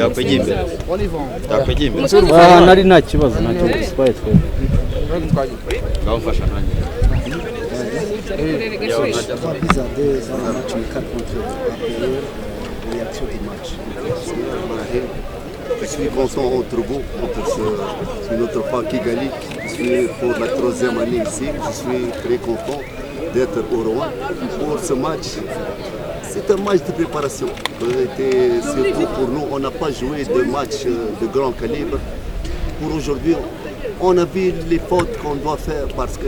yakwigira imbere yakwigira imbere nari nta kibazo ntacyo gisipaye twe ngawufasha nanjye Je suis content entre vous, c'est notre part Kigali. Je suis pour la 3e année ici. Je suis très content d'être au Rouen pour ce match. C'est un match de préparation. Surtout pour nous, on n'a pas joué de match de grand calibre. Pour aujourd'hui, on a vu les fautes qu'on doit faire parce que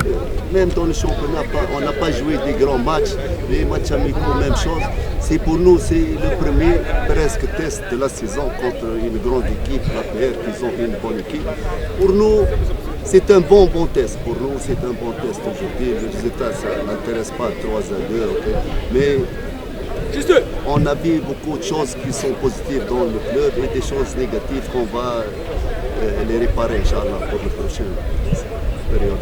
même dans le championnat, on n'a pas joué des grands matchs. Les matchs amicaux, même chose. C'est pour nous, c'est le premier presque test de la saison contre une grande équipe, l'APR, qui ont une bonne équipe. Pour nous, c'est un bon test. Pour nous, c'est un bon test aujourd'hui. Le résultat, ça n'intéresse pas 3-2, okay. Mais on a vu beaucoup de choses qui sont positives dans le club et des choses négatives qu'on va les réparer, Inch'Allah, pour la prochaine période.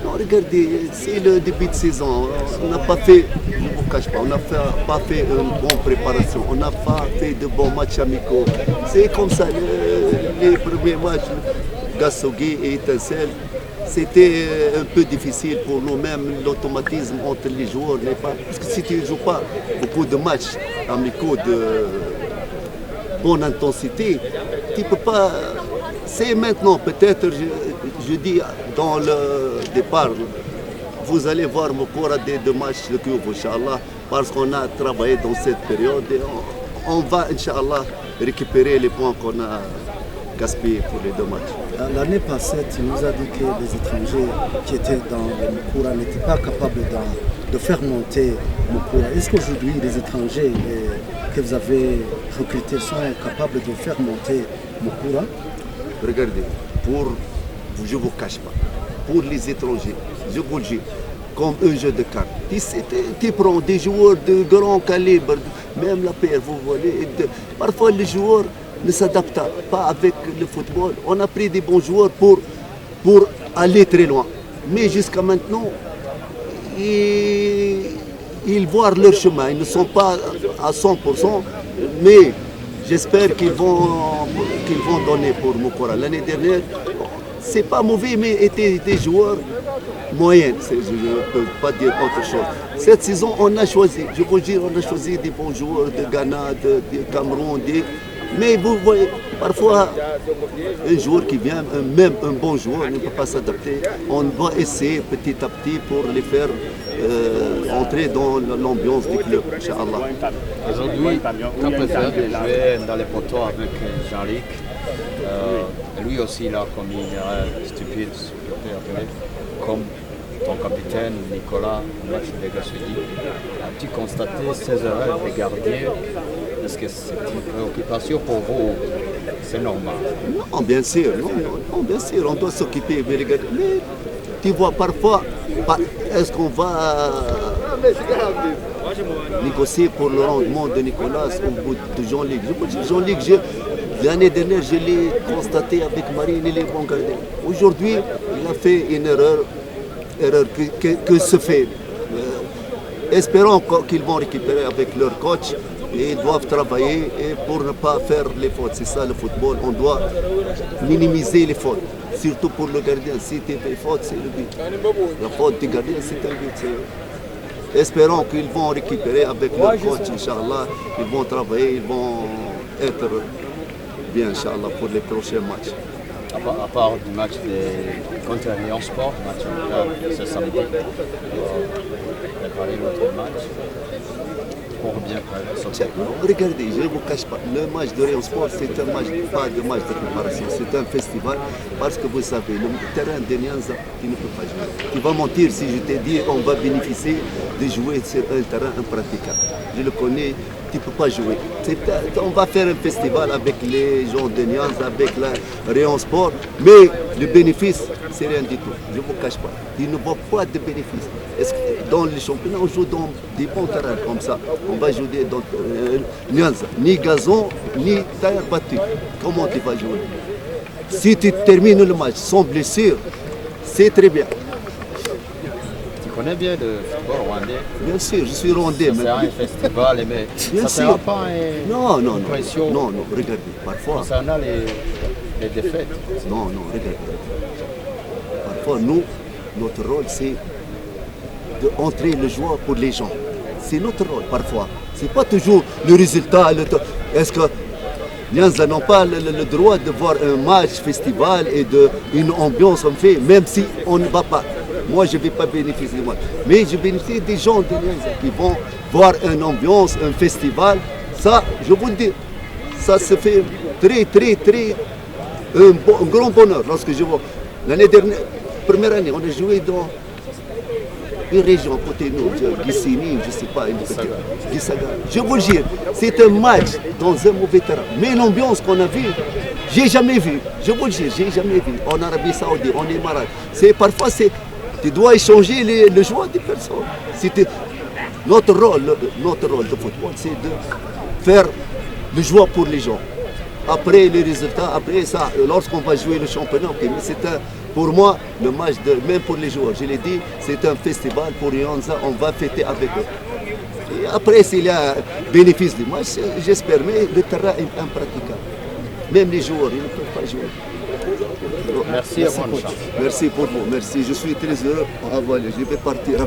Non, regardez, c'est le début de saison. On n'a pas fait, je ne vous cache pas, on n'a pas fait une bonne préparation. On n'a pas fait de bons matchs amicaux. C'est comme ça, les premiers matchs, Gassogui et Étincelle, c'était un peu difficile pour nous-mêmes, l'automatisme entre les joueurs n'est pas... Parce que si tu ne joues pas beaucoup de matchs amicaux de bonne intensité, tu ne peux pas... C'est maintenant, peut-être, je dis dans le départ, vous allez voir Mokora des 2 matchs de Coupe, Inch'Allah, parce qu'on a travaillé dans cette période et on va, Inch'Allah, récupérer les points qu'on a gaspillés pour les 2 matchs. L'année passée, tu nous as dit que les étrangers qui étaient dans le Mukura n'étaient pas capables de faire monter Mukura. Est-ce qu'aujourd'hui, les étrangers que vous avez recrutés sont capables de faire monter Mukura? Regardez, je ne vous cache pas, pour les étrangers, je vous le dis, comme un jeu de cartes, tu prends des joueurs de grand calibre, même la paire, vous voyez, parfois les joueurs ne s'adaptent pas avec le football. On a pris des bons joueurs pour aller très loin. Mais jusqu'à maintenant, ils voient leur chemin. Ils ne sont pas à 100%, mais j'espère qu'ils vont donner pour Mokora. L'année dernière, c'est pas mauvais, mais étaient des joueurs moyens. Je ne peux pas dire autre chose. Cette saison, on a choisi, je vous dire, on a choisi des bons joueurs de Ghana, de Cameroun, mais vous voyez, parfois, un joueur qui vient, même un bon joueur, ne peut pas s'adapter. On doit essayer petit à petit pour les faire entrer dans l'ambiance du club, Inch'Allah. Aujourd'hui, quand préfère de jouer dans les poteaux avec Jean-Luc, lui aussi il a commis une erreur stupide, comme ton capitaine Nicolas au match de Gassogui. As-tu constaté ces erreurs des gardiens? Est-ce que c'est une préoccupation pour vous? C'est normal? Non, bien sûr, bien sûr, on doit s'occuper. Mais tu vois, parfois, est-ce qu'on va négocier pour le rendement de Nicolas au bout de Jean-Luc? Jean-Luc, l'année dernière, je l'ai constaté avec Marine, il est bon gardien. Aujourd'hui, il a fait une erreur que se fait. Espérons qu'ils vont récupérer avec leur coach. Et ils doivent travailler pour ne pas faire les fautes. C'est ça le football. On doit minimiser les fautes. Surtout pour le gardien. Si tu fais faute, c'est le but. La faute du gardien, c'est un but. Espérons qu'ils vont récupérer avec leur coach, Inch'Allah. Ils vont travailler, ils vont être bien, Inch'Allah, pour les prochains matchs. À part du match contre Lyon Sport, match ce samedi, préparer notre match. Pour bien sortir. Regardez, je ne vous cache pas, le match de Lyon Sport, c'est un match, pas de match de préparation, c'est un festival, parce que vous savez, le terrain de Nyanza, tu ne peux pas jouer. Tu vas mentir si je te dis on va bénéficier de jouer sur un terrain impraticable. Je le connais, tu ne peux pas jouer. On va faire un festival avec les gens de Nyanza, avec la Lyon Sport, mais le bénéfice, c'est rien du tout. Je ne vous cache pas. Il ne voit pas de bénéfice. Est-ce que dans les championnats, on joue dans des bons terrains comme ça. On va jouer dans Nyanza, ni gazon, ni terre battue. Comment tu vas jouer? Si tu termines le match sans blessure, c'est très bien. connais bien le football rwandais. Bien sûr, je suis rwandais. C'est un festival, mais Bien ça ne sûr. sera pas Non, pression non, regardez, parfois. concernant les défaites. Non, regardez. Parfois, nous, notre rôle, c'est d'entrer le joie pour les gens. C'est notre rôle, parfois. C'est pas toujours le résultat. Est-ce que Nyanza n'ont pas le droit de voir un match, festival et une ambiance on fait, même si on ne va pas. Moi, je ne vais pas bénéficier de moi. Mais je bénéficie des gens de Nyanza qui vont voir une ambiance, un festival. Ça, je vous le dis, ça se fait très, un grand bonheur lorsque je vois. L'année dernière, première année, on a joué dans une région à côté de nous, Gissini, je ne sais pas, Gissaga. Je vous le dis, c'est un match dans un mauvais terrain. Mais l'ambiance qu'on a vue, j'ai jamais vu. Je vous le dis, j'ai jamais vu. En Arabie Saoudite, en Émirats. Parfois, tu dois échanger le joie des personnes. Notre rôle de football, c'est de faire le joie pour les gens. Après les résultats, après ça, lorsqu'on va jouer le championnat, okay, mais pour moi, le match, même pour les joueurs, je l'ai dit, c'est un festival pour Nyanza, on va fêter avec eux. Et après, s'il y a bénéfice du match, j'espère, mais le terrain est impraticable. Même les joueurs, ils ne peuvent pas jouer. Merci à vous. Merci pour vous, merci. Je suis très heureux. Ah, voilà, je vais partir.